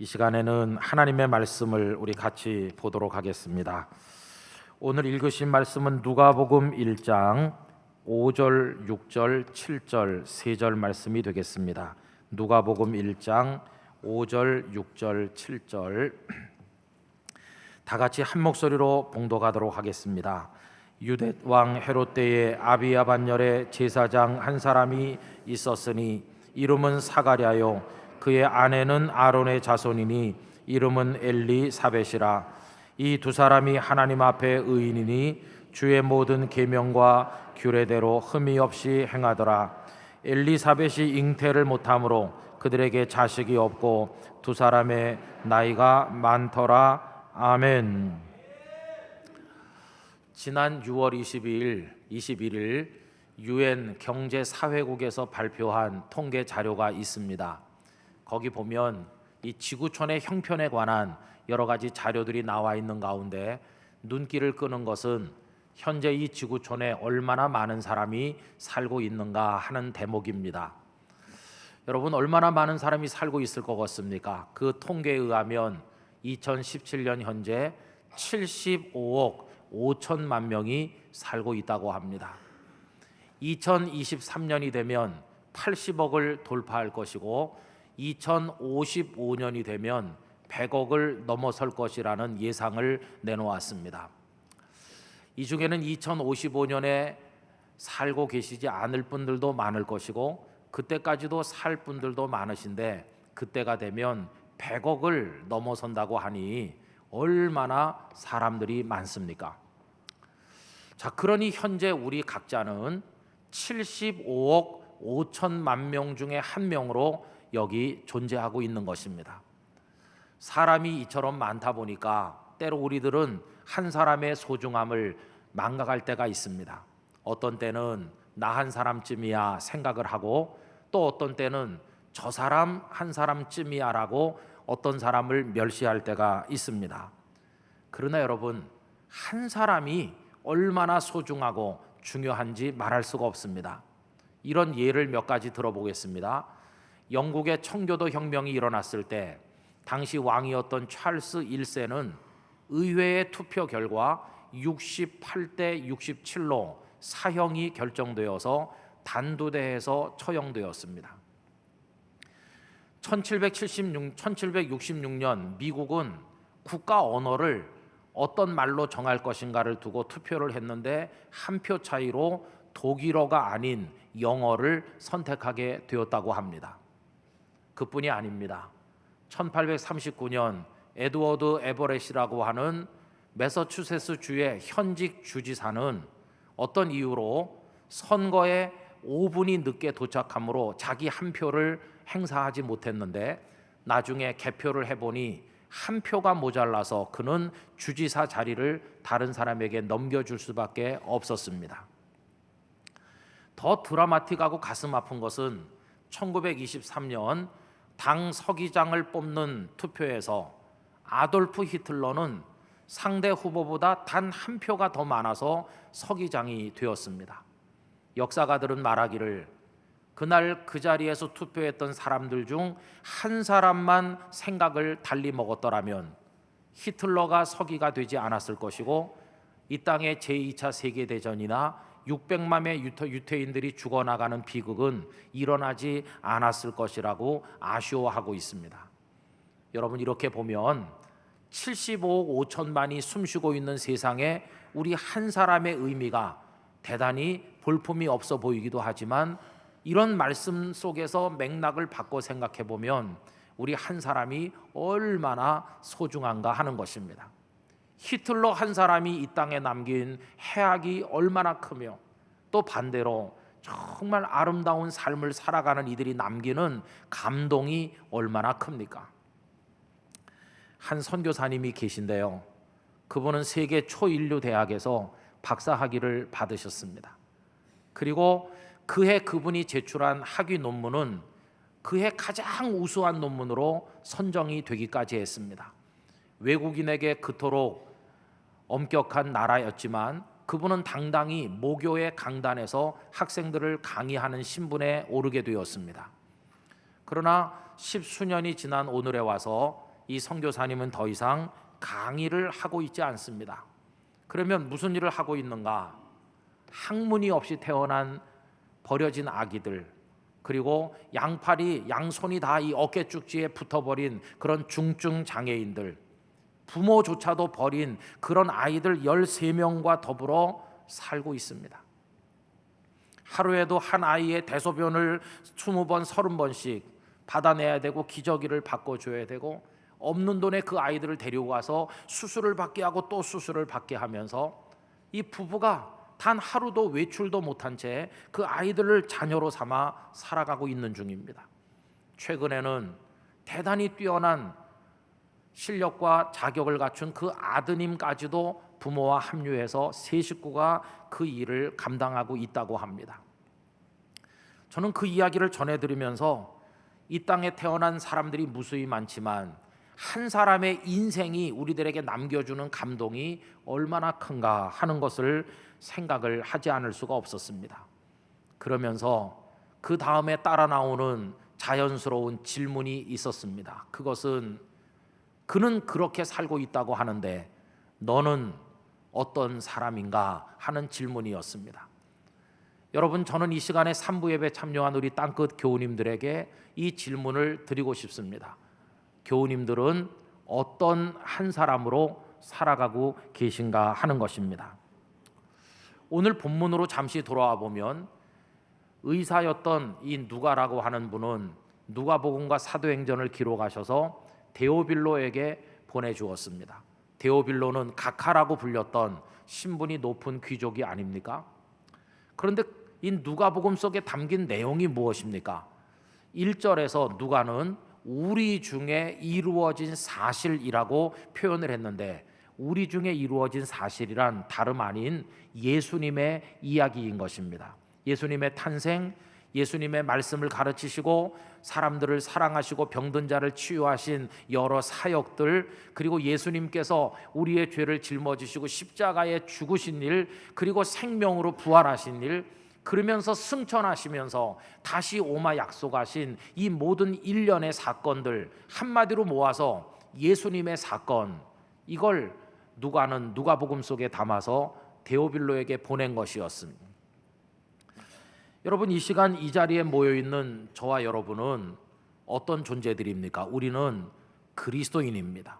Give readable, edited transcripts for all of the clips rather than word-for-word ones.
이 시간에는 하나님의 말씀을 우리 같이 보도록 하겠습니다. 오늘 읽으신 말씀은 누가복음 1장 5절, 6절, 7절, 3절 말씀이 되겠습니다. 누가복음 1장 5절, 6절, 7절 다 같이 한 목소리로 봉독하도록 하겠습니다. 유대 왕 헤롯 때에 아비야 반열에 제사장 한 사람이 있었으니 이름은 사가랴요 그의 아내는 아론의 자손이니 이름은 엘리사벳이라. 이 두 사람이 하나님 앞에 의인이니 주의 모든 계명과 규례대로 흠이 없이 행하더라. 엘리사벳이 잉태를 못하므로 그들에게 자식이 없고 두 사람의 나이가 많더라. 아멘. 지난 6월 21일 UN 경제사회국에서 발표한 통계 자료가 있습니다. 거기 보면 이 지구촌의 형편에 관한 여러 가지 자료들이 나와 있는 가운데 눈길을 끄는 것은 현재 이 지구촌에 얼마나 많은 사람이 살고 있는가 하는 대목입니다. 여러분, 얼마나 많은 사람이 살고 있을 것 같습니까? 그 통계에 의하면 2017년 현재 75억 5천만 명이 살고 있다고 합니다. 2023년이 되면 80억을 돌파할 것이고 2055년이 되면 100억을 넘어설 것이라는 예상을 내놓았습니다. 이 중에는 2055년에 살고 계시지 않을 분들도 많을 것이고 그때까지도 살 분들도 많으신데 그때가 되면 100억을 넘어선다고 하니 얼마나 사람들이 많습니까? 자, 그러니 현재 우리 각자는 75억 5천만 명 중에 한 명으로 여기 존재하고 있는 것입니다. 사람이 이처럼 많다 보니까 때로 우리들은 한 사람의 소중함을 망각할 때가 있습니다. 어떤 때는 나 한 사람쯤이야 생각을 하고 또 어떤 때는 저 사람 한 사람쯤이야 라고 어떤 사람을 멸시할 때가 있습니다. 그러나 여러분, 한 사람이 얼마나 소중하고 중요한지 말할 수가 없습니다. 이런 예를 몇 가지 들어보겠습니다. 영국의 청교도 혁명이 일어났을 때 당시 왕이었던 찰스 1세는 의회의 투표 결과 68대 67로 사형이 결정되어서 단두대에서 처형되었습니다. 1766년 미국은 국가 언어를 어떤 말로 정할 것인가를 두고 투표를 했는데 한 표 차이로 독일어가 아닌 영어를 선택하게 되었다고 합니다. 그뿐이 아닙니다. 1839년 에드워드 에버렛이라고 하는 매서추세츠 주의 현직 주지사는 어떤 이유로 선거에 5분이 늦게 도착함으로 자기 한 표를 행사하지 못했는데 나중에 개표를 해보니 한 표가 모자라서 그는 주지사 자리를 다른 사람에게 넘겨줄 수밖에 없었습니다. 더 드라마틱하고 가슴 아픈 것은 1923년 당 서기장을 뽑는 투표에서 아돌프 히틀러는 상대 후보보다 단 한 표가 더 많아서 서기장이 되었습니다. 역사가들은 말하기를 그날 그 자리에서 투표했던 사람들 중 한 사람만 생각을 달리 먹었더라면 히틀러가 서기가 되지 않았을 것이고 이 땅의 제2차 세계대전이나 600만의 유태인들이 죽어나가는 비극은 일어나지 않았을 것이라고 아쉬워하고 있습니다. 여러분, 이렇게 보면 75억 5천만이 숨쉬고 있는 세상에 우리 한 사람의 의미가 대단히 볼품이 없어 보이기도 하지만 이런 말씀 속에서 맥락을 바꿔 생각해 보면 우리 한 사람이 얼마나 소중한가 하는 것입니다. 히틀러 한 사람이 이 땅에 남긴 해악이 얼마나 크며 또 반대로 정말 아름다운 삶을 살아가는 이들이 남기는 감동이 얼마나 큽니까? 한 선교사님이 계신데요. 그분은 세계 초인류 대학에서 박사학위를 받으셨습니다. 그리고 그해 그분이 제출한 학위 논문은 그해 가장 우수한 논문으로 선정이 되기까지 했습니다. 외국인에게 그토록 엄격한 나라였지만 그분은 당당히 모교의 강단에서 학생들을 강의하는 신분에 오르게 되었습니다. 그러나 10수년이 지난 오늘에 와서 이 선교사님은 더 이상 강의를 하고 있지 않습니다. 그러면 무슨 일을 하고 있는가? 학문이 없이 태어난 버려진 아기들, 그리고 양팔이 양손이 다 이 어깨 쭉지에 붙어버린 그런 중증 장애인들, 부모조차도 버린 그런 아이들 13명과 더불어 살고 있습니다. 하루에도 한 아이의 대소변을 20번, 30번씩 받아내야 되고 기저귀를 바꿔줘야 되고, 없는 돈에 그 아이들을 데리고 가서 수술을 받게 하고 또 수술을 받게 하면서 이 부부가 단 하루도 외출도 못한 채 그 아이들을 자녀로 삼아 살아가고 있는 중입니다. 최근에는 대단히 뛰어난 실력과 자격을 갖춘 그 아드님까지도 부모와 합류해서 세 식구가 그 일을 감당하고 있다고 합니다. 저는 그 이야기를 전해드리면서 이 땅에 태어난 사람들이 무수히 많지만 한 사람의 인생이 우리들에게 남겨주는 감동이 얼마나 큰가 하는 것을 생각을 하지 않을 수가 없었습니다. 그러면서 그 다음에 따라 나오는 자연스러운 질문이 있었습니다. 그것은 그는 그렇게 살고 있다고 하는데 너는 어떤 사람인가 하는 질문이었습니다. 여러분, 저는 이 시간에 3부 예배 참여한 우리 땅끝 교우님들에게 이 질문을 드리고 싶습니다. 교우님들은 어떤 한 사람으로 살아가고 계신가 하는 것입니다. 오늘 본문으로 잠시 돌아와 보면 의사였던 이 누가라고 하는 분은 누가복음과 사도행전을 기록하셔서 데오빌로에게 보내주었습니다. 데오빌로는 각하라고 불렸던 신분이 높은 귀족이 아닙니까? 그런데 이 누가복음 속에 담긴 내용이 무엇입니까? 1절에서 누가는 우리 중에 이루어진 사실이라고 표현을 했는데, 우리 중에 이루어진 사실이란 다름 아닌 예수님의 이야기인 것입니다. 예수님의 탄생, 예수님의 말씀을 가르치시고 사람들을 사랑하시고 병든 자를 치유하신 여러 사역들, 그리고 예수님께서 우리의 죄를 짊어지시고 십자가에 죽으신 일, 그리고 생명으로 부활하신 일, 그러면서 승천하시면서 다시 오마 약속하신 이 모든 일련의 사건들 한마디로 모아서 예수님의 사건, 이걸 누가는 누가복음 속에 담아서 데오빌로에게 보낸 것이었습니다. 여러분, 이 시간 이 자리에 모여있는 저와 여러분은 어떤 존재들입니까? 우리는 그리스도인입니다.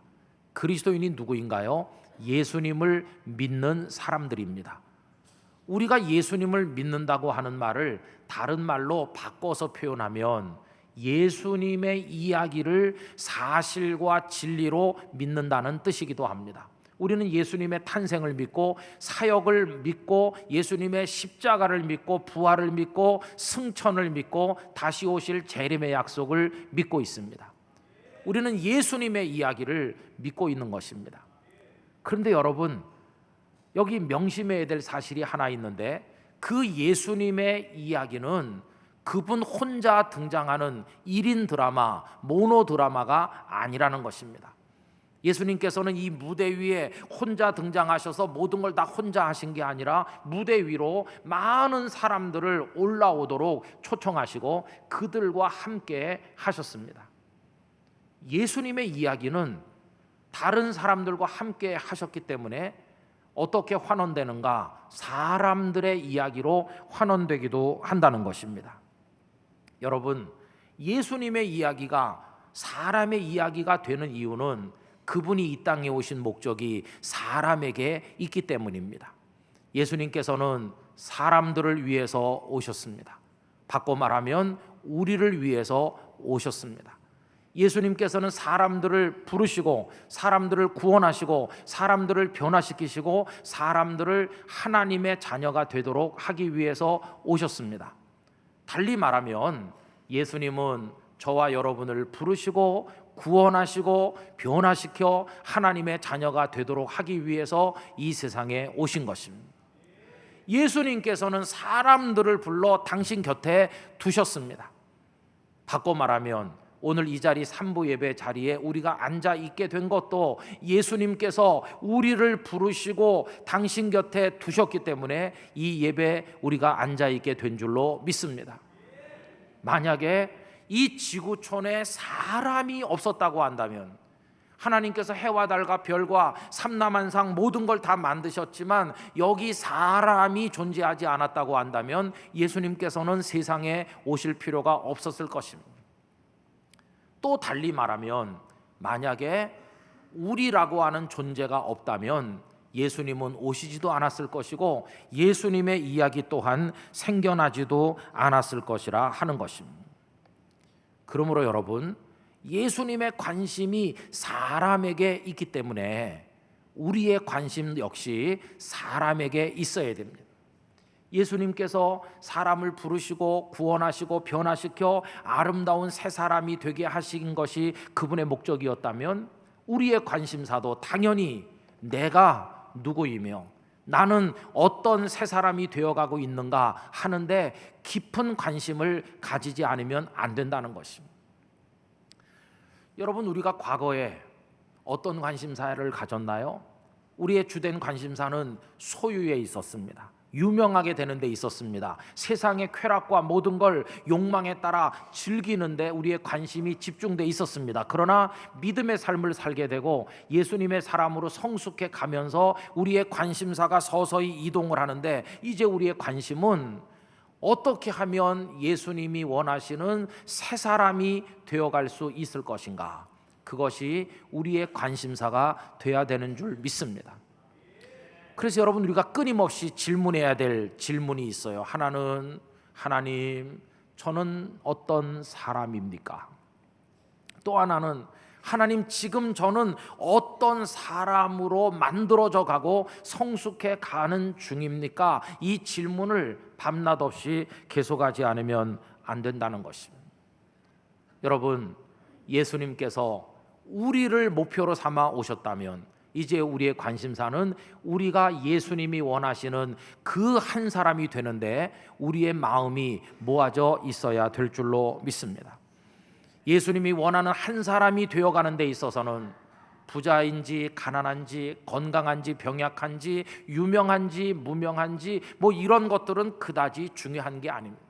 그리스도인이 누구인가요? 예수님을 믿는 사람들입니다. 우리가 예수님을 믿는다고 하는 말을 다른 말로 바꿔서 표현하면 예수님의 이야기를 사실과 진리로 믿는다는 뜻이기도 합니다. 우리는 예수님의 탄생을 믿고 사역을 믿고 예수님의 십자가를 믿고 부활을 믿고 승천을 믿고 다시 오실 재림의 약속을 믿고 있습니다. 우리는 예수님의 이야기를 믿고 있는 것입니다. 그런데 여러분, 여기 명심해야 될 사실이 하나 있는데, 그 예수님의 이야기는 그분 혼자 등장하는 1인 드라마, 모노 드라마가 아니라는 것입니다. 예수님께서는 이 무대 위에 혼자 등장하셔서 모든 걸 다 혼자 하신 게 아니라 무대 위로 많은 사람들을 올라오도록 초청하시고 그들과 함께 하셨습니다. 예수님의 이야기는 다른 사람들과 함께 하셨기 때문에 어떻게 환원되는가? 사람들의 이야기로 환원되기도 한다는 것입니다. 여러분, 예수님의 이야기가 사람의 이야기가 되는 이유는 그분이 이 땅에 오신 목적이 사람에게 있기 때문입니다. 예수님께서는 사람들을 위해서 오셨습니다. 바꿔 말하면 우리를 위해서 오셨습니다. 예수님께서는 사람들을 부르시고 사람들을 구원하시고 사람들을 변화시키시고 사람들을 하나님의 자녀가 되도록 하기 위해서 오셨습니다. 달리 말하면 예수님은 저와 여러분을 부르시고 구원하시고 변화시켜 하나님의 자녀가 되도록 하기 위해서 이 세상에 오신 것입니다. 예수님께서는 사람들을 불러 당신 곁에 두셨습니다. 바꿔 말하면 오늘 이 자리 3부 예배 자리에 우리가 앉아 있게 된 것도 예수님께서 우리를 부르시고 당신 곁에 두셨기 때문에 이 예배에 우리가 앉아 있게 된 줄로 믿습니다. 만약에 이 지구촌에 사람이 없었다고 한다면, 하나님께서 해와 달과 별과 삼라만상 모든 걸 다 만드셨지만 여기 사람이 존재하지 않았다고 한다면 예수님께서는 세상에 오실 필요가 없었을 것입니다. 또 달리 말하면 만약에 우리라고 하는 존재가 없다면 예수님은 오시지도 않았을 것이고 예수님의 이야기 또한 생겨나지도 않았을 것이라 하는 것입니다. 그러므로 여러분, 예수님의 관심이 사람에게 있기 때문에 우리의 관심 역시 사람에게 있어야 됩니다. 예수님께서 사람을 부르시고 구원하시고 변화시켜 아름다운 새 사람이 되게 하신 것이 그분의 목적이었다면 우리의 관심사도 당연히 내가 누구이며 나는 어떤 새 사람이 되어가고 있는가 하는데 깊은 관심을 가지지 않으면 안 된다는 것입니다. 여러분, 우리가 과거에 어떤 관심사를 가졌나요? 우리의 주된 관심사는 소유에 있었습니다. 유명하게 되는 데 있었습니다. 세상의 쾌락과 모든 걸 욕망에 따라 즐기는데 우리의 관심이 집중돼 있었습니다. 그러나 믿음의 삶을 살게 되고 예수님의 사람으로 성숙해 가면서 우리의 관심사가 서서히 이동을 하는데 이제 우리의 관심은 어떻게 하면 예수님이 원하시는 새 사람이 되어갈 수 있을 것인가? 그것이 우리의 관심사가 돼야 되는 줄 믿습니다. 그래서 여러분, 우리가 끊임없이 질문해야 될 질문이 있어요. 하나는, 하나님, 저는 어떤 사람입니까? 또 하나는, 하나님, 지금 저는 어떤 사람으로 만들어져 가고 성숙해 가는 중입니까? 이 질문을 밤낮 없이 계속하지 않으면 안 된다는 것입니다. 여러분, 예수님께서 우리를 목표로 삼아 오셨다면 이제 우리의 관심사는 우리가 예수님이 원하시는 그 한 사람이 되는데 우리의 마음이 모아져 있어야 될 줄로 믿습니다. 예수님이 원하는 한 사람이 되어가는 데 있어서는 부자인지 가난한지 건강한지 병약한지 유명한지 무명한지 뭐 이런 것들은 그다지 중요한 게 아닙니다.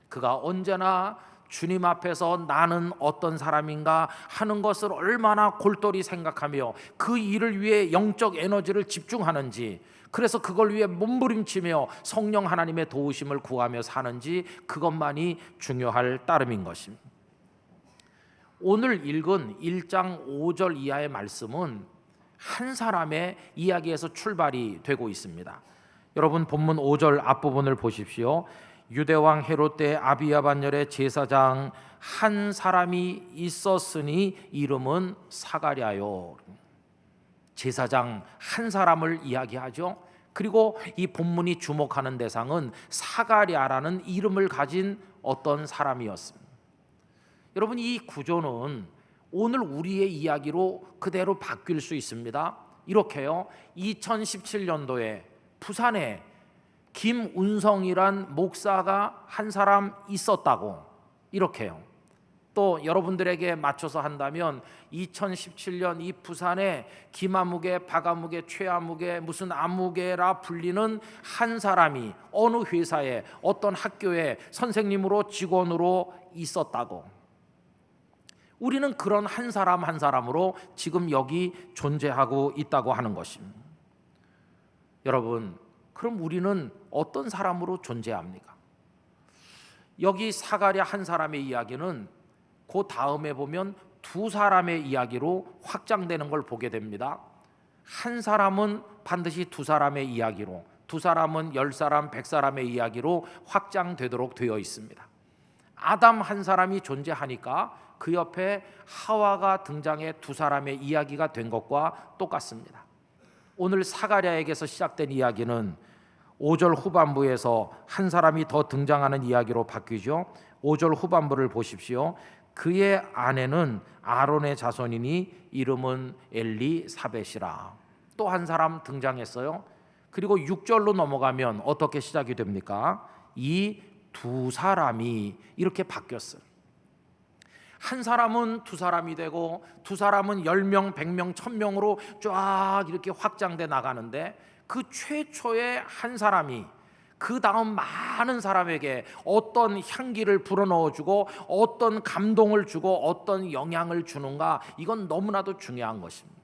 그가 언제나 주님 앞에서 나는 어떤 사람인가 하는 것을 얼마나 골똘히 생각하며 그 일을 위해 영적 에너지를 집중하는지, 그래서 그걸 위해 몸부림치며 성령 하나님의 도우심을 구하며 사는지, 그것만이 중요할 따름인 것입니다. 오늘 읽은 1장 5절 이하의 말씀은 한 사람의 이야기에서 출발이 되고 있습니다. 여러분, 본문 5절 앞부분을 보십시오. 유대왕 헤롯 때 아비야 반열에 제사장 한 사람이 있었으니 이름은 사가랴요. 제사장 한 사람을 이야기하죠. 그리고 이 본문이 주목하는 대상은 사가랴라는 이름을 가진 어떤 사람이었습니다. 여러분, 이 구조는 오늘 우리의 이야기로 그대로 바뀔 수 있습니다. 이렇게요, 2017년도에 부산에 김운성이란 목사가 한 사람 있었다고, 이렇게요. 또 여러분들에게 맞춰서 한다면 2017년 이 부산에 김아무개, 박아무개, 최아무개, 무슨 아무개라 불리는 한 사람이 어느 회사에 어떤 학교에 선생님으로 직원으로 있었다고. 우리는 그런 한 사람 한 사람으로 지금 여기 존재하고 있다고 하는 것입니다. 여러분, 그럼 우리는 어떤 사람으로 존재합니까? 여기 사가랴 한 사람의 이야기는 그 다음에 보면 두 사람의 이야기로 확장되는 걸 보게 됩니다. 한 사람은 반드시 두 사람의 이야기로, 두 사람은 10사람, 100사람의 이야기로 확장되도록 되어 있습니다. 아담 한 사람이 존재하니까 그 옆에 하와가 등장해 두 사람의 이야기가 된 것과 똑같습니다. 오늘 사가랴에게서 시작된 이야기는 5절 후반부에서 한 사람이 더 등장하는 이야기로 바뀌죠. 5절 후반부를 보십시오. 그의 아내는 아론의 자손이니 이름은 엘리사벳이라. 또 한 사람 등장했어요. 그리고 6절로 넘어가면 어떻게 시작이 됩니까? 이 두 사람이 이렇게 바뀌었어요. 한 사람은 두 사람이 되고 두 사람은 10명, 100명, 1000명으로 쫙 이렇게 확장돼 나가는데 그 최초의 한 사람이 그 다음 많은 사람에게 어떤 향기를 불어넣어주고 어떤 감동을 주고 어떤 영향을 주는가, 이건 너무나도 중요한 것입니다.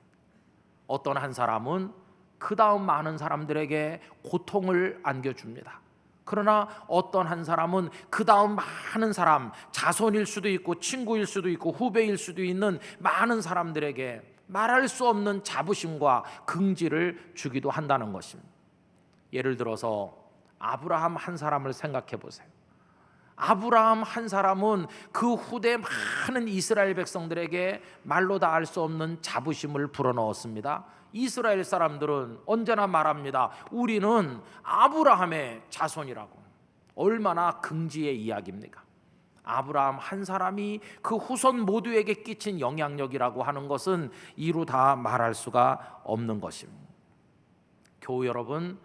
어떤 한 사람은 그 다음 많은 사람들에게 고통을 안겨줍니다. 그러나 어떤 한 사람은 그 다음 많은 사람, 자손일 수도 있고 친구일 수도 있고 후배일 수도 있는 많은 사람들에게 말할 수 없는 자부심과 긍지를 주기도 한다는 것입니다. 예를 들어서 아브라함 한 사람을 생각해 보세요. 아브라함 한 사람은 그 후대 많은 이스라엘 백성들에게 말로 다 알 수 없는 자부심을 불어넣었습니다. 이스라엘 사람들은 언제나 말합니다. 우리는 아브라함의 자손이라고. 얼마나 긍지의 이야기입니까? 아브라함 한 사람이 그 후손 모두에게 끼친 영향력이라고 하는 것은 이루 다 말할 수가 없는 것입니다. 교우 여러분,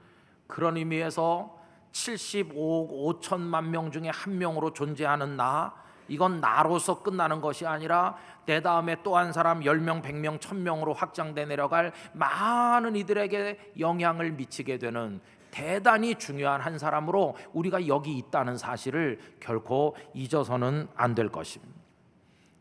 그런 의미에서 75억 5천만 명 중에 한 명으로 존재하는 나, 이건 나로서 끝나는 것이 아니라 내 다음에 또 한 사람 10명, 100명, 1000명으로 확장돼 내려갈 많은 이들에게 영향을 미치게 되는 대단히 중요한 한 사람으로 우리가 여기 있다는 사실을 결코 잊어서는 안 될 것입니다.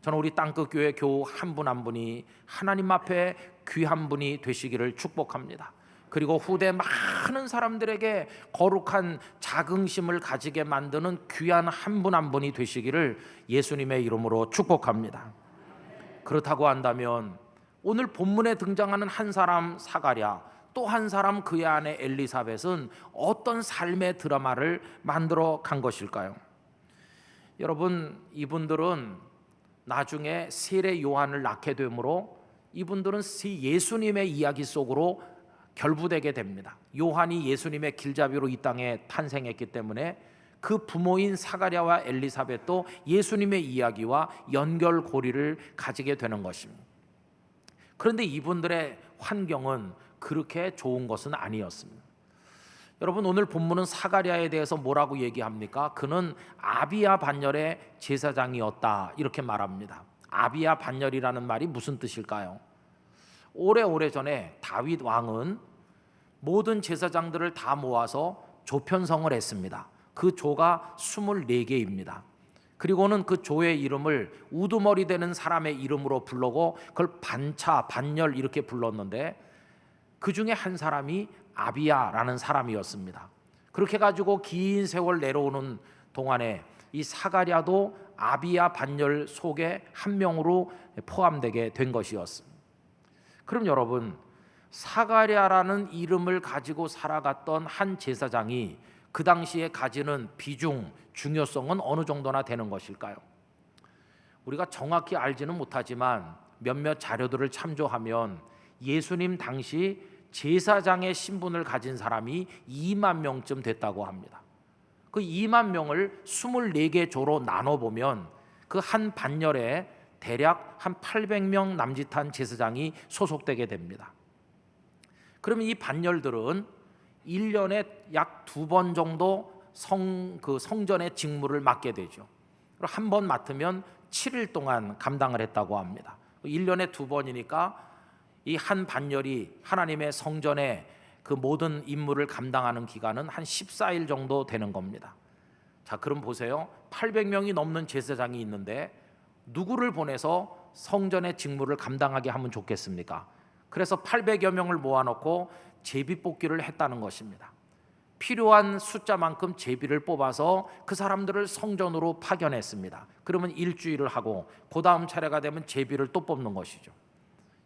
저는 우리 땅끝교회 교우 한 분 한 분이 하나님 앞에 귀한 분이 되시기를 축복합니다. 그리고 후대 많은 사람들에게 거룩한 자긍심을 가지게 만드는 귀한 한 분 한 분이 되시기를 예수님의 이름으로 축복합니다. 그렇다고 한다면 오늘 본문에 등장하는 한 사람 사가랴, 또 한 사람 그의 아내 엘리사벳은 어떤 삶의 드라마를 만들어 간 것일까요? 여러분, 이분들은 나중에 세례 요한을 낳게 되므로 이분들은 예수님의 이야기 속으로 결부되게 됩니다. 요한이 예수님의 길잡이로 이 땅에 탄생했기 때문에 그 부모인 사가랴와 엘리사벳도 예수님의 이야기와 연결고리를 가지게 되는 것입니다. 그런데 이분들의 환경은 그렇게 좋은 것은 아니었습니다. 여러분, 오늘 본문은 사가랴에 대해서 뭐라고 얘기합니까? 그는 아비야 반열의 제사장이었다, 이렇게 말합니다. 아비야 반열이라는 말이 무슨 뜻일까요? 오래전에 다윗 왕은 모든 제사장들을 다 모아서 조편성을 했습니다. 그 조가 24개입니다. 그리고는 그 조의 이름을 우두머리 되는 사람의 이름으로 부르고 그걸 반차, 반열 이렇게 불렀는데 그 중에 한 사람이 아비야라는 사람이었습니다. 그렇게 가지고 긴 세월 내려오는 동안에 이 사가랴도 아비야 반열 속에 한 명으로 포함되게 된 것이었습니다. 그럼 여러분, 사가랴라는 이름을 가지고 살아갔던 한 제사장이 그 당시에 가지는 비중, 중요성은 어느 정도나 되는 것일까요? 우리가 정확히 알지는 못하지만 몇몇 자료들을 참조하면 예수님 당시 제사장의 신분을 가진 사람이 2만 명쯤 됐다고 합니다. 그 2만 명을 24개 조로 나눠보면 그 한 반열에 대략 한 800명 남짓한 제사장이 소속되게 됩니다. 그러면 이 반열들은 1년에 약 2번 정도 성전의 직무를 맡게 되죠. 한 번 맡으면 7일 동안 감당을 했다고 합니다. 1년에 2번이니까 이 한 반열이 하나님의 성전의 그 모든 임무를 감당하는 기간은 한 14일 정도 되는 겁니다. 자, 그럼 보세요. 800명이 넘는 제사장이 있는데 누구를 보내서 성전의 직무를 감당하게 하면 좋겠습니까? 그래서 800여 명을 모아놓고 제비뽑기를 했다는 것입니다. 필요한 숫자만큼 제비를 뽑아서 그 사람들을 성전으로 파견했습니다. 그러면 일주일을 하고 그 다음 차례가 되면 제비를 또 뽑는 것이죠.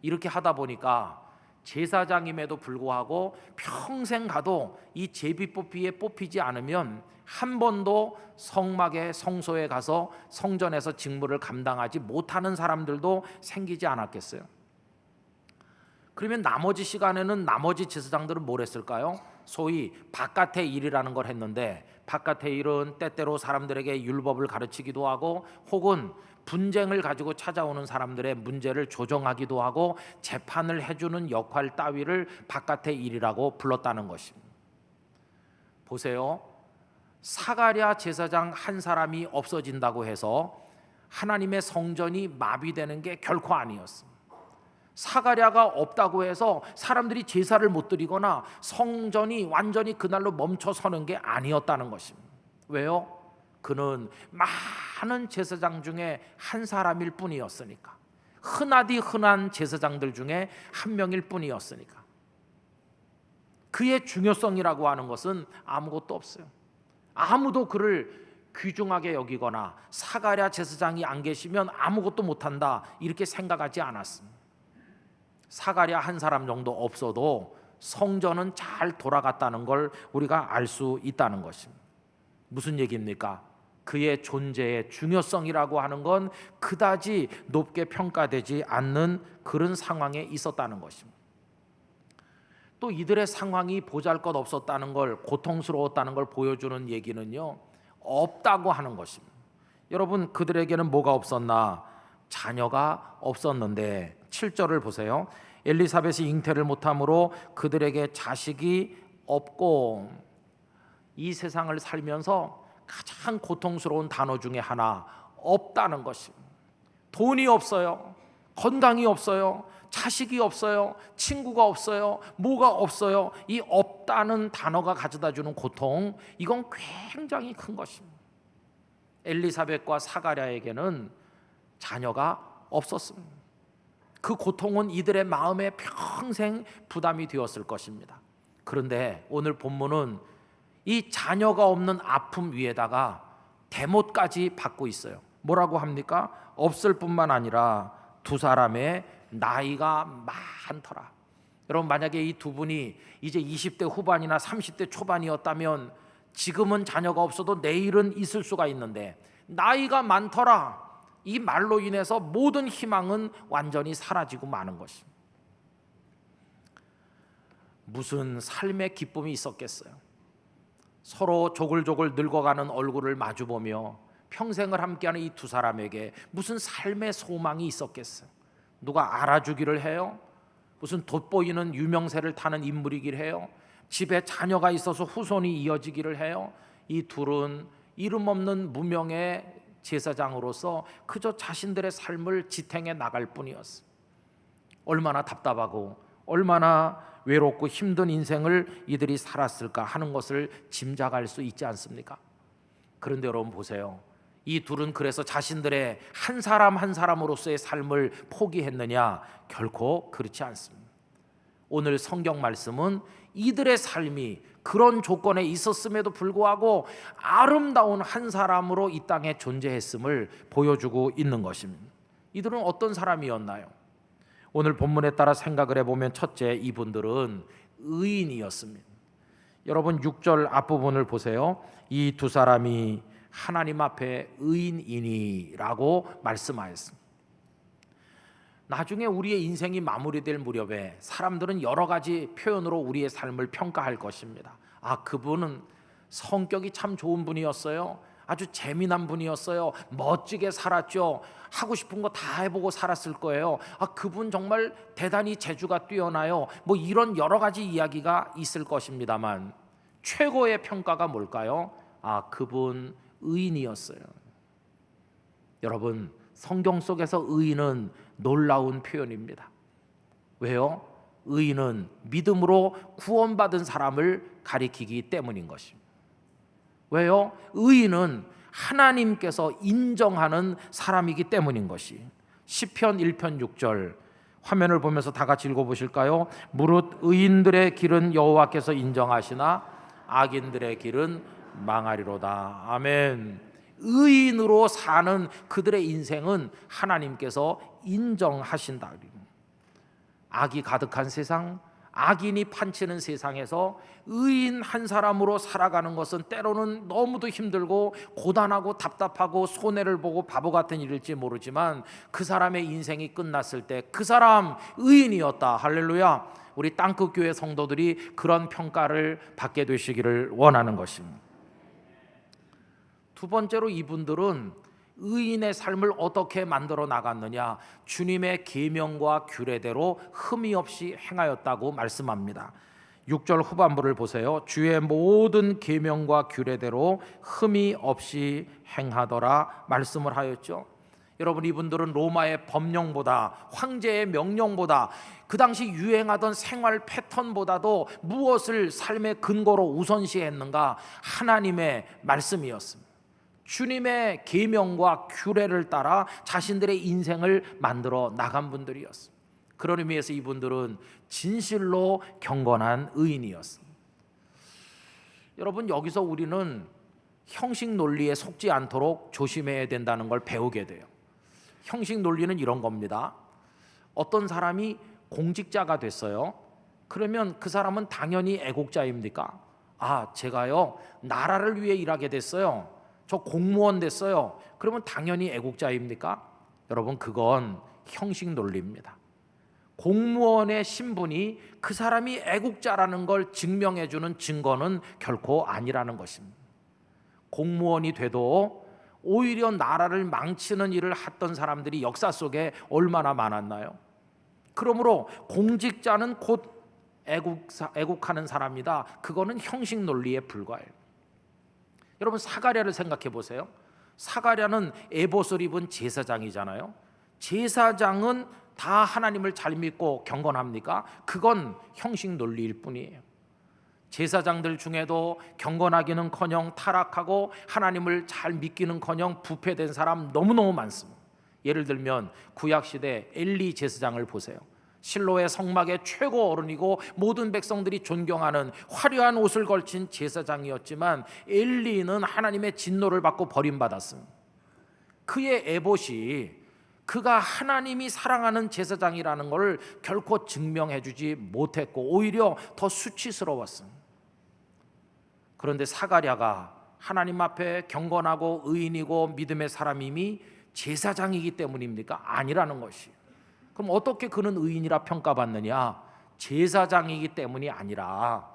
이렇게 하다 보니까 제사장임에도 불구하고 평생 가도 이 제비뽑기에 뽑히지 않으면 한 번도 성막의 성소에 가서 성전에서 직무를 감당하지 못하는 사람들도 생기지 않았겠어요? 그러면 나머지 시간에는 나머지 제사장들은 뭘 했을까요? 소위 바깥의 일이라는 걸 했는데, 바깥의 일은 때때로 사람들에게 율법을 가르치기도 하고 혹은 분쟁을 가지고 찾아오는 사람들의 문제를 조정하기도 하고 재판을 해주는 역할 따위를 바깥의 일이라고 불렀다는 것입니다. 보세요. 사가랴 제사장 한 사람이 없어진다고 해서 하나님의 성전이 마비되는 게 결코 아니었습니다. 사가랴가 없다고 해서 사람들이 제사를 못 드리거나 성전이 완전히 그날로 멈춰 서는 게 아니었다는 것입니다. 왜요? 그는 많은 제사장 중에 한 사람일 뿐이었으니까. 흔하디 흔한 제사장들 중에 한 명일 뿐이었으니까. 그의 중요성이라고 하는 것은 아무것도 없어요. 아무도 그를 귀중하게 여기거나 사가랴 제사장이 안 계시면 아무것도 못한다 이렇게 생각하지 않았습니다. 사가랴 한 사람 정도 없어도 성전은 잘 돌아갔다는 걸 우리가 알 수 있다는 것입니다. 무슨 얘기입니까? 그의 존재의 중요성이라고 하는 건 그다지 높게 평가되지 않는 그런 상황에 있었다는 것입니다. 또 이들의 상황이 보잘것없었다는 걸, 고통스러웠다는 걸 보여주는 얘기는요, 없다고 하는 것입니다. 여러분, 그들에게는 뭐가 없었나? 자녀가 없었는데 7절을 보세요. 엘리사벳이 잉태를 못함으로 그들에게 자식이 없고, 이 세상을 살면서 가장 고통스러운 단어 중에 하나, 없다는 것입니다. 돈이 없어요. 건강이 없어요. 자식이 없어요. 친구가 없어요. 뭐가 없어요. 이 없다는 단어가 가져다 주는 고통, 이건 굉장히 큰 것입니다. 엘리사벳과 사가랴에게는 자녀가 없었습니다. 그 고통은 이들의 마음에 평생 부담이 되었을 것입니다. 그런데 오늘 본문은 이 자녀가 없는 아픔 위에다가 대못까지 받고 있어요. 뭐라고 합니까? 없을 뿐만 아니라 두 사람의 나이가 많더라. 여러분, 만약에 이 두 분이 이제 20대 후반이나 30대 초반이었다면 지금은 자녀가 없어도 내일은 있을 수가 있는데, 나이가 많더라, 이 말로 인해서 모든 희망은 완전히 사라지고 마는 것입니다. 무슨 삶의 기쁨이 있었겠어요? 서로 조글조글 늙어가는 얼굴을 마주보며 평생을 함께하는 이 두 사람에게 무슨 삶의 소망이 있었겠어요? 누가 알아주기를 해요? 무슨 돋보이는 유명세를 타는 인물이길 해요? 집에 자녀가 있어서 후손이 이어지기를 해요? 이 둘은 이름 없는 무명의 제사장으로서 그저 자신들의 삶을 지탱해 나갈 뿐이었어요. 얼마나 답답하고 얼마나 외롭고 힘든 인생을 이들이 살았을까 하는 것을 짐작할 수 있지 않습니까? 그런데 여러분 보세요. 이 둘은 그래서 자신들의 한 사람 한 사람으로서의 삶을 포기했느냐? 결코 그렇지 않습니다. 오늘 성경 말씀은 이들의 삶이 그런 조건에 있었음에도 불구하고 아름다운 한 사람으로 이 땅에 존재했음을 보여주고 있는 것입니다. 이들은 어떤 사람이었나요? 오늘 본문에 따라 생각을 해보면 첫째, 이분들은 의인이었습니다. 여러분 6절 앞부분을 보세요. 이 두 사람이 하나님 앞에 의인이니라고 말씀하였습니다. 나중에 우리의 인생이 마무리될 무렵에 사람들은 여러 가지 표현으로 우리의 삶을 평가할 것입니다. 아, 그분은 성격이 참 좋은 분이었어요. 아주 재미난 분이었어요. 멋지게 살았죠. 하고 싶은 거 다 해보고 살았을 거예요. 아, 그분 정말 대단히 재주가 뛰어나요. 뭐 이런 여러 가지 이야기가 있을 것입니다만 최고의 평가가 뭘까요? 아, 그분 의인이었어요. 여러분, 성경 속에서 의인은 놀라운 표현입니다. 왜요? 의인은 믿음으로 구원받은 사람을 가리키기 때문인 것입니다. 왜요? 의인은 하나님께서 인정하는 사람이기 때문인 것이. 시편 1편 6절 화면을 보면서 다 같이 읽어보실까요? 무릇 의인들의 길은 여호와께서 인정하시나 악인들의 길은 망하리로다. 아멘. 의인으로 사는 그들의 인생은 하나님께서 인정하신다. 악이 가득한 세상, 악인이 판치는 세상에서 의인 한 사람으로 살아가는 것은 때로는 너무도 힘들고 고단하고 답답하고 손해를 보고 바보 같은 일일지 모르지만 그 사람의 인생이 끝났을 때 그 사람 의인이었다. 할렐루야. 우리 땅끝교회 성도들이 그런 평가를 받게 되시기를 원하는 것입니다. 두 번째로 이분들은 의인의 삶을 어떻게 만들어 나갔느냐? 주님의 계명과 규례대로 흠이 없이 행하였다고 말씀합니다. 6절 후반부를 보세요. 주의 모든 계명과 규례대로 흠이 없이 행하더라 말씀을 하였죠. 여러분, 이분들은 로마의 법령보다, 황제의 명령보다, 그 당시 유행하던 생활 패턴보다도 무엇을 삶의 근거로 우선시했는가? 하나님의 말씀이었습니다. 주님의 계명과 규례를 따라 자신들의 인생을 만들어 나간 분들이었습니다. 그런 의미에서 이분들은 진실로 경건한 의인이었습니다. 여러분, 여기서 우리는 형식 논리에 속지 않도록 조심해야 된다는 걸 배우게 돼요. 형식 논리는 이런 겁니다. 어떤 사람이 공직자가 됐어요. 그러면 그 사람은 당연히 애국자입니까? 제가요 나라를 위해 일하게 됐어요. 저 공무원 됐어요. 그러면 당연히 애국자입니까? 여러분, 그건 형식 논리입니다. 공무원의 신분이 그 사람이 애국자라는 걸 증명해주는 증거는 결코 아니라는 것입니다. 공무원이 돼도 오히려 나라를 망치는 일을 했던 사람들이 역사 속에 얼마나 많았나요? 그러므로 공직자는 곧 애국하는 사람이다. 그거는 형식 논리에 불과해요. 여러분, 사가랴를 생각해 보세요. 사가랴는 에봇을 입은 제사장이잖아요. 제사장은 다 하나님을 잘 믿고 경건합니까? 그건 형식 논리일 뿐이에요. 제사장들 중에도 경건하기는커녕 타락하고 하나님을 잘 믿기는커녕 부패된 사람 너무너무 많습니다. 예를 들면 구약시대 엘리 제사장을 보세요. 실로의 성막의 최고 어른이고 모든 백성들이 존경하는 화려한 옷을 걸친 제사장이었지만 엘리는 하나님의 진노를 받고 버림받았습니다. 그의 에봇이 그가 하나님이 사랑하는 제사장이라는 것을 결코 증명해 주지 못했고 오히려 더 수치스러웠습니다. 그런데 사가랴가 하나님 앞에 경건하고 의인이고 믿음의 사람임이 제사장이기 때문입니까? 아니라는 것이에요. 그럼 어떻게 그는 의인이라 평가받느냐? 제사장이기 때문이 아니라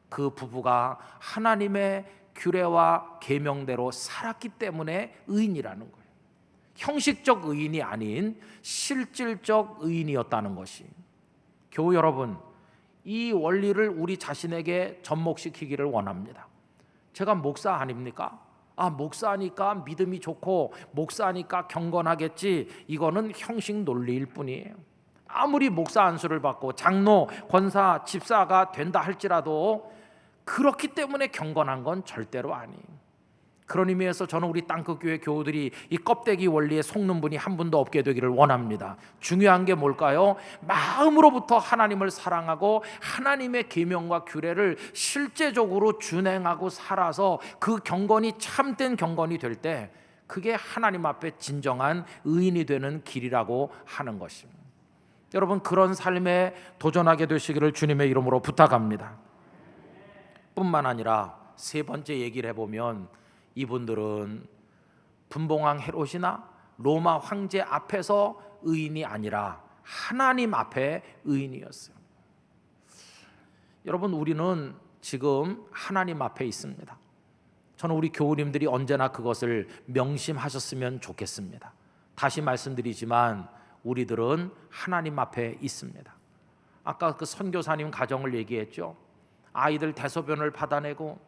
그 부부가 하나님의 규례와 계명대로 살았기 때문에 의인이라는 거예요. 형식적 의인이 아닌 실질적 의인이었다는 것이. 교우 여러분, 이 원리를 우리 자신에게 접목시키기를 원합니다. 제가 목사 아닙니까? 목사니까 믿음이 좋고 목사니까 경건하겠지. 이거는 형식 논리일 뿐이에요. 아무리 목사 안수를 받고 장로, 권사, 집사가 된다 할지라도 그렇기 때문에 경건한 건 절대로 아니에요. 그런 의미에서 저는 우리 땅끝교회 교우들이 이 껍데기 원리에 속는 분이 한 분도 없게 되기를 원합니다. 중요한 게 뭘까요? 마음으로부터 하나님을 사랑하고 하나님의 계명과 규례를 실제적으로 준행하고 살아서 그 경건이 참된 경건이 될 때 그게 하나님 앞에 진정한 의인이 되는 길이라고 하는 것입니다. 여러분, 그런 삶에 도전하게 되시기를 주님의 이름으로 부탁합니다. 뿐만 아니라 세 번째 얘기를 해보면 이분들은 분봉왕 헤롯이나 로마 황제 앞에서 의인이 아니라 하나님 앞에 의인이었어요. 여러분, 우리는 지금 하나님 앞에 있습니다. 저는 우리 교우님들이 언제나 그것을 명심하셨으면 좋겠습니다. 다시 말씀드리지만 우리들은 하나님 앞에 있습니다. 아까 그 선교사님 가정을 얘기했죠. 아이들 대소변을 받아내고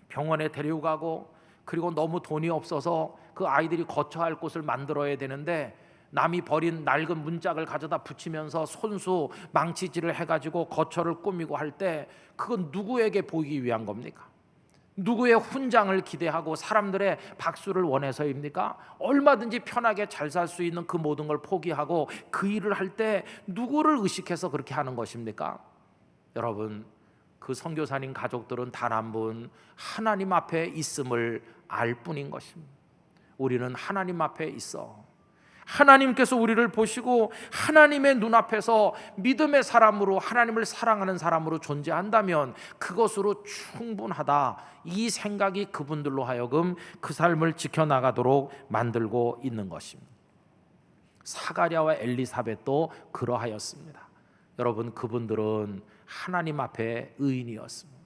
병원에 데려가고 그리고 너무 돈이 없어서 그 아이들이 거처할 곳을 만들어야 되는데 남이 버린 낡은 문짝을 가져다 붙이면서 손수 망치질을 해가지고 거처를 꾸미고 할 때 그건 누구에게 보이기 위한 겁니까? 누구의 훈장을 기대하고 사람들의 박수를 원해서입니까? 얼마든지 편하게 잘 살 수 있는 그 모든 걸 포기하고 그 일을 할 때 누구를 의식해서 그렇게 하는 것입니까? 여러분, 그 선교사님 가족들은 단 한 분 하나님 앞에 있음을 알 뿐인 것입니다. 우리는 하나님 앞에 있어. 하나님께서 우리를 보시고 하나님의 눈앞에서 믿음의 사람으로 하나님을 사랑하는 사람으로 존재한다면 그것으로 충분하다. 이 생각이 그분들로 하여금 그 삶을 지켜나가도록 만들고 있는 것입니다. 사가랴와 엘리사벳도 그러하였습니다. 여러분, 그분들은 하나님 앞에 의인이었습니다.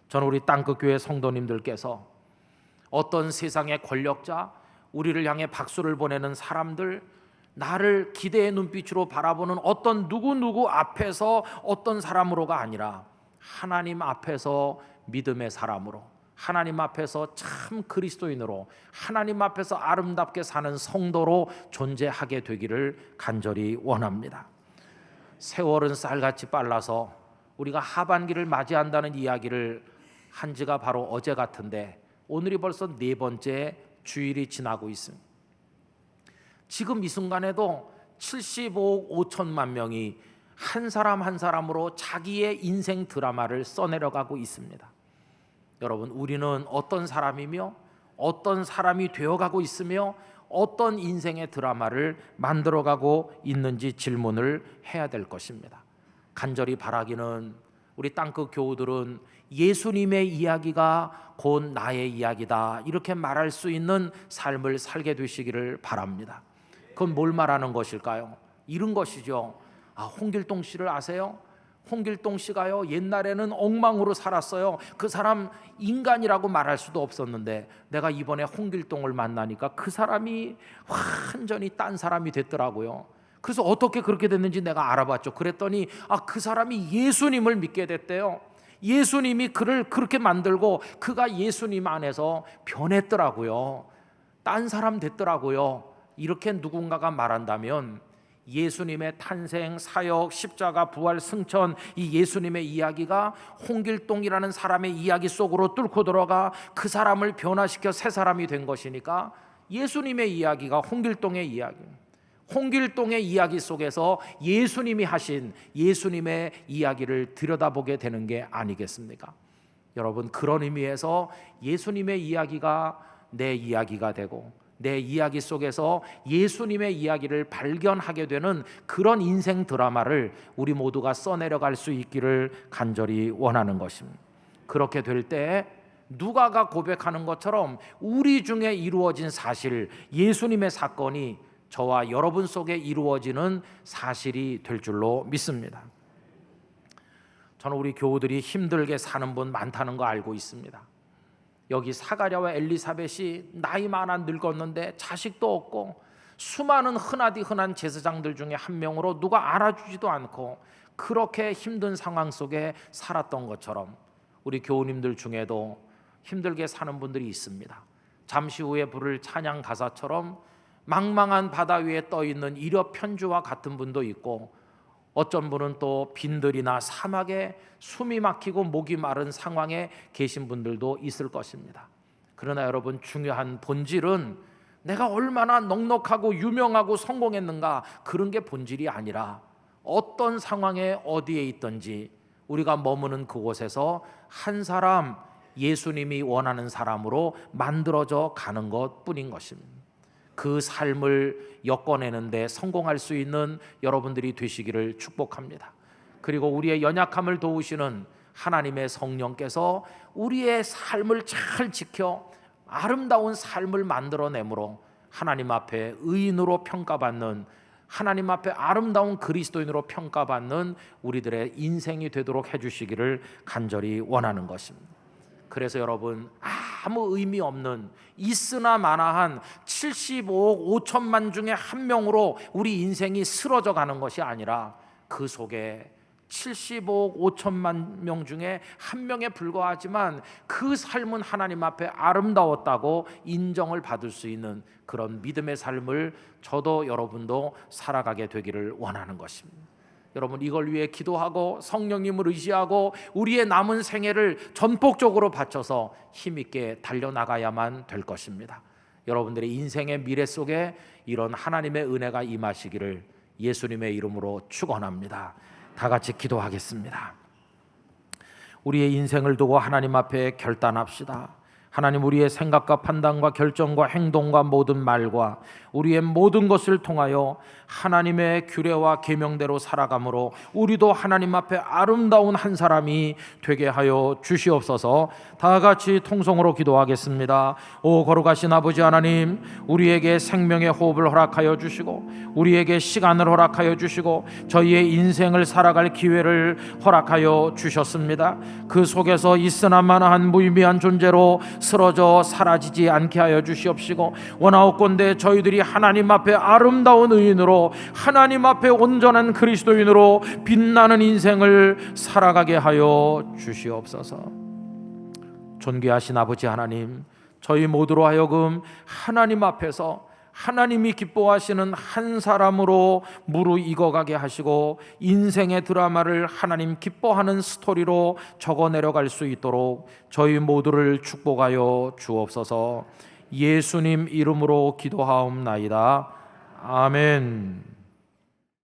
저는 우리 땅끝교회 성도님들께서 어떤 세상의 권력자, 우리를 향해 박수를 보내는 사람들, 나를 기대의 눈빛으로 바라보는 어떤 누구 앞에서 어떤 사람으로가 아니라 하나님 앞에서 믿음의 사람으로, 하나님 앞에서 참 그리스도인으로 하나님 앞에서 아름답게 사는 성도로 존재하게 되기를 간절히 원합니다. 세월은 쌀같이 빨라서 우리가 하반기를 맞이한다는 이야기를 한 지가 바로 어제 같은데 오늘이 벌써 4번째 주일이 지나고 있습니다. 지금 이 순간에도 75억 5천만 명이 한 사람 한 사람으로 자기의 인생 드라마를 써내려가고 있습니다. 여러분, 우리는 어떤 사람이며 어떤 사람이 되어가고 있으며 어떤 인생의 드라마를 만들어가고 있는지 질문을 해야 될 것입니다. 간절히 바라기는 우리 땅끝 교우들은 예수님의 이야기가 곧 나의 이야기다 이렇게 말할 수 있는 삶을 살게 되시기를 바랍니다. 그건 뭘 말하는 것일까요? 이런 것이죠. 홍길동 씨를 아세요? 홍길동 씨가요, 옛날에는 엉망으로 살았어요. 그 사람 인간이라고 말할 수도 없었는데 내가 이번에 홍길동을 만나니까 그 사람이 완전히 딴 사람이 됐더라고요. 그래서 어떻게 그렇게 됐는지 내가 알아봤죠. 그랬더니 그 사람이 예수님을 믿게 됐대요. 예수님이 그를 그렇게 만들고 그가 예수님 안에서 변했더라고요. 딴 사람 됐더라고요. 이렇게 누군가가 말한다면 예수님의 탄생, 사역, 십자가, 부활, 승천, 이 예수님의 이야기가 홍길동이라는 사람의 이야기 속으로 뚫고 들어가 그 사람을 변화시켜 새 사람이 된 것이니까 예수님의 이야기가 홍길동의 이야기, 홍길동의 이야기 속에서 예수님이 하신 예수님의 이야기를 들여다보게 되는 게 아니겠습니까? 여러분, 그런 의미에서 예수님의 이야기가 내 이야기가 되고 내 이야기 속에서 예수님의 이야기를 발견하게 되는 그런 인생 드라마를 우리 모두가 써내려갈 수 있기를 간절히 원하는 것입니다. 그렇게 될 때 누가가 고백하는 것처럼 우리 중에 이루어진 사실, 예수님의 사건이 저와 여러분 속에 이루어지는 사실이 될 줄로 믿습니다. 저는 우리 교우들이 힘들게 사는 분 많다는 거 알고 있습니다. 여기 사가랴와 엘리사벳이 나이 많아 늙었는데 자식도 없고 수많은 흔하디 흔한 제사장들 중에 한 명으로 누가 알아주지도 않고 그렇게 힘든 상황 속에 살았던 것처럼 우리 교우님들 중에도 힘들게 사는 분들이 있습니다. 잠시 후에 부를 찬양 가사처럼 망망한 바다 위에 떠있는 이력 편주와 같은 분도 있고 어쩐 분은 또 빈들이나 사막에 숨이 막히고 목이 마른 상황에 계신 분들도 있을 것입니다. 그러나 여러분, 중요한 본질은 내가 얼마나 넉넉하고 유명하고 성공했는가, 그런 게 본질이 아니라 어떤 상황에 어디에 있든지 우리가 머무는 그곳에서 한 사람, 예수님이 원하는 사람으로 만들어져 가는 것뿐인 것입니다. 그 삶을 엮어내는데 성공할 수 있는 여러분들이 되시기를 축복합니다. 그리고 우리의 연약함을 도우시는 하나님의 성령께서 우리의 삶을 잘 지켜 아름다운 삶을 만들어내므로 하나님 앞에 의인으로 평가받는, 하나님 앞에 아름다운 그리스도인으로 평가받는 우리들의 인생이 되도록 해주시기를 간절히 원하는 것입니다. 그래서 여러분, 아무 의미 없는 있으나 마나한 75억 5천만 중에 한 명으로 우리 인생이 쓰러져 가는 것이 아니라 그 속에 75억 5천만 명 중에 한 명에 불과하지만 그 삶은 하나님 앞에 아름다웠다고 인정을 받을 수 있는 그런 믿음의 삶을 저도 여러분도 살아가게 되기를 원하는 것입니다. 여러분, 이걸 위해 기도하고 성령님을 의지하고 우리의 남은 생애를 전폭적으로 바쳐서 힘있게 달려나가야만 될 것입니다. 여러분들의 인생의 미래 속에 이런 하나님의 은혜가 임하시기를 예수님의 이름으로 축원합니다. 다 같이 기도하겠습니다. 우리의 인생을 두고 하나님 앞에 결단합시다. 하나님, 우리의 생각과 판단과 결정과 행동과 모든 말과 우리의 모든 것을 통하여 하나님의 규례와 계명대로 살아가므로 우리도 하나님 앞에 아름다운 한 사람이 되게 하여 주시옵소서. 다 같이 통성으로 기도하겠습니다. 오 거룩하신 아버지 하나님, 우리에게 생명의 호흡을 허락하여 주시고 우리에게 시간을 허락하여 주시고 저희의 인생을 살아갈 기회를 허락하여 주셨습니다. 그 속에서 있으나 마나한 무의미한 존재로 쓰러져 사라지지 않게 하여 주시옵시고 원하옵건대 저희들이 하나님 앞에 아름다운 의인으로, 하나님 앞에 온전한 그리스도인으로 빛나는 인생을 살아가게 하여 주시옵소서. 존귀하신 아버지 하나님, 저희 모두로 하여금 하나님 앞에서 하나님이 기뻐하시는 한 사람으로 무르익어가게 하시고 인생의 드라마를 하나님 기뻐하는 스토리로 적어 내려갈 수 있도록 저희 모두를 축복하여 주옵소서. 예수님 이름으로 기도하옵나이다. 아멘.